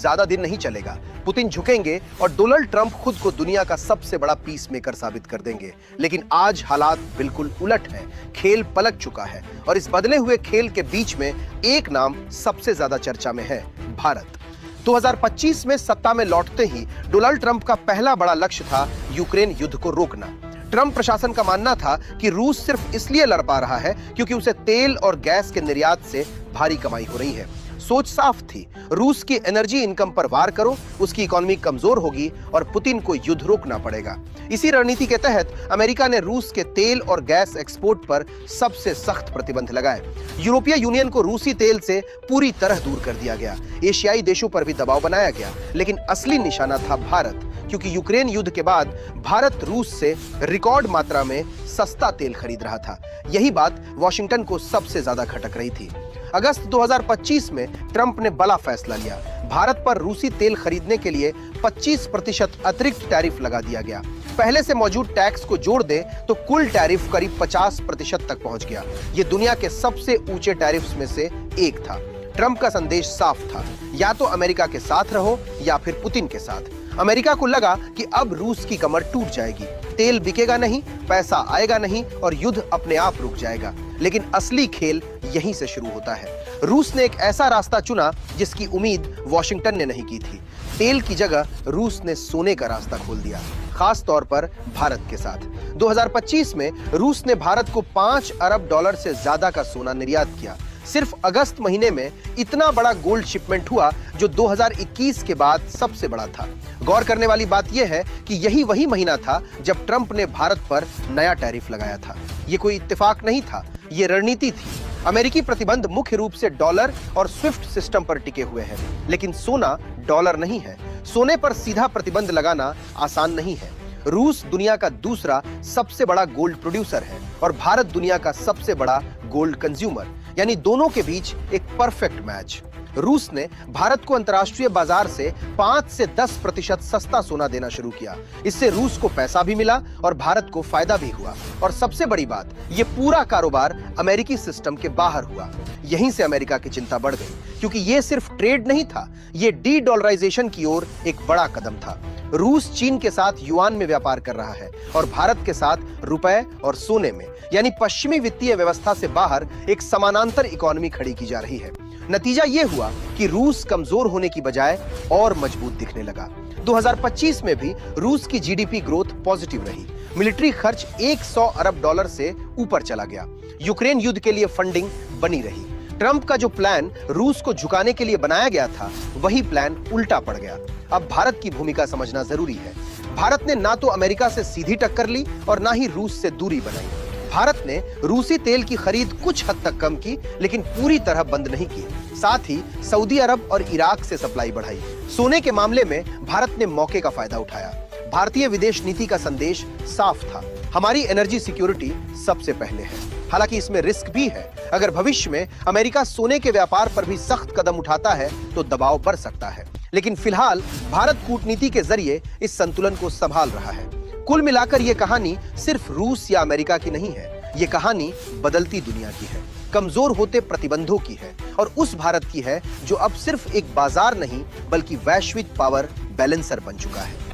ज्यादा दिन नहीं चलेगा। पुतिन झुकेंगे और डोनाल्ड ट्रंप खुद को दुनिया का सबसे बड़ा पीस मेकर साबित कर देंगे। लेकिन आज हालात बिल्कुल उलट है। खेल पलट चुका है और इस बदले हुए खेल के बीच में एक नाम सबसे ज्यादा चर्चा में है, भारत। 2025 में सत्ता में लौटते ही डोनाल्ड ट्रंप का पहला बड़ा लक्ष्य था यूक्रेन युद्ध को रोकना। ट्रंप प्रशासन का मानना था कि रूस सिर्फ इसलिए लड़ पा रहा है क्योंकि उसे तेल और गैस के निर्यात से भारी कमाई हो रही है। सोच साफ थी, रूस की एनर्जी इनकम पर वार करो, उसकी इकोनॉमी कमजोर होगी और पुतिन को युद्ध रोकना पड़ेगा। इसी रणनीति के तहत अमेरिका ने रूस के तेल और गैस एक्सपोर्ट पर सबसे सख्त प्रतिबंध लगाए। यूरोपीय यूनियन को रूसी तेल से पूरी तरह दूर कर दिया गया। एशियाई देशों पर भी दबाव बनाया गया, लेकिन असली निशाना था भारत, क्योंकि यूक्रेन युद्ध के बाद भारत रूस से रिकॉर्ड मात्रा में सस्ता तेल खरीद रहा था। यही बात वॉशिंगटन को सबसे ज्यादा खटक रही थी। अगस्त 2025 में ट्रंप ने बड़ा फैसला लिया। भारत पर रूसी तेल खरीदने के लिए 25% अतिरिक्त टैरिफ लगा दिया गया। पहले से मौजूद टैक्स को जोड़ दें तो कुल टैरिफ करीब 50% तक पहुंच गया। ये दुनिया के सबसे ऊंचे टैरिफ्स में से एक था। ट्रंप का संदेश साफ था, या तो अमेरिका के साथ रहो या फिर पुतिन के साथ। अमेरिका को लगा कि अब रूस की कमर टूट जाएगी, तेल बिकेगा नहीं, पैसा आएगा नहीं और युद्ध अपने आप रुक जाएगा। लेकिन असली खेल यहीं से शुरू होता है। रूस ने एक ऐसा रास्ता चुना जिसकी उम्मीद वॉशिंगटन ने नहीं की थी। तेल की जगह रूस ने सोने का रास्ता खोल दिया, खास तौर पर भारत के साथ। 2025 में रूस ने भारत को $5 अरब से ज्यादा का सोना निर्यात किया। सिर्फ अगस्त महीने में इतना बड़ा गोल्ड शिपमेंट हुआ जो 2021 के बाद सबसे बड़ा था। गौर करने वाली बात यह है कि यही वही महीना था जब ट्रंप ने भारत पर नया टैरिफ लगाया था। ये कोई इत्तेफाक नहीं था, ये रणनीति थी। अमेरिकी प्रतिबंध मुख्य रूप से डॉलर और स्विफ्ट सिस्टम पर टिके हुए हैं, लेकिन सोना डॉलर नहीं है। सोने पर सीधा प्रतिबंध लगाना आसान नहीं है। रूस दुनिया का दूसरा सबसे बड़ा गोल्ड प्रोड्यूसर है और भारत दुनिया का सबसे बड़ा गोल्ड कंज्यूमर, यानी दोनों के बीच एक परफेक्ट मैच। रूस ने भारत को अंतर्राष्ट्रीय बाजार से 5 से 10% सस्ता सोना देना शुरू किया। इससे रूस को पैसा भी मिला और भारत को फायदा भी हुआ। और सबसे बड़ी बात, ये पूरा कारोबार अमेरिकी सिस्टम के बाहर हुआ। यहीं से अमेरिका की चिंता बढ़ गई, क्योंकि ये सिर्फ ट्रेड नहीं था, ये डी डॉलराइजेशन की ओर एक बड़ा कदम था। रूस चीन के साथ युआन में व्यापार कर रहा है और भारत के साथ रुपए और सोने में, यानी पश्चिमी वित्तीय व्यवस्था से बाहर एक समानांतर इकोनॉमी खड़ी की जा रही है। नतीजा यह हुआ कि रूस कमजोर होने की बजाय और मजबूत दिखने लगा। 2025 में भी रूस की जीडीपी ग्रोथ पॉजिटिव रही। मिलिट्री खर्च $100 अरब से ऊपर चला गया। यूक्रेन युद्ध के लिए फंडिंग बनी रही। ट्रंप का जो प्लान रूस को झुकाने के लिए बनाया गया था, वही प्लान उल्टा पड़ गया। अब भारत की भूमिका समझना जरूरी है। भारत ने ना तो अमेरिका से सीधी टक्कर ली और ना ही रूस से दूरी बनाई। भारत ने रूसी तेल की खरीद कुछ हद तक कम की, लेकिन पूरी तरह बंद नहीं की। साथ ही सऊदी अरब और इराक से सप्लाई बढ़ाई। सोने के मामले में भारत ने मौके का फायदा उठाया। भारतीय विदेश नीति का संदेश साफ था, हमारी एनर्जी सिक्योरिटी सबसे पहले है। हालांकि इसमें रिस्क भी है। अगर भविष्य में अमेरिका सोने के व्यापार पर भी सख्त कदम उठाता है तो दबाव बढ़ सकता है। लेकिन फिलहाल भारत कूटनीति के जरिए इस संतुलन को संभाल रहा है। कुल मिलाकर यह कहानी सिर्फ रूस या अमेरिका की नहीं है, ये कहानी बदलती दुनिया की है, कमजोर होते प्रतिबंधों की है और उस भारत की है जो अब सिर्फ एक बाजार नहीं बल्कि वैश्विक पावर बैलेंसर बन चुका है।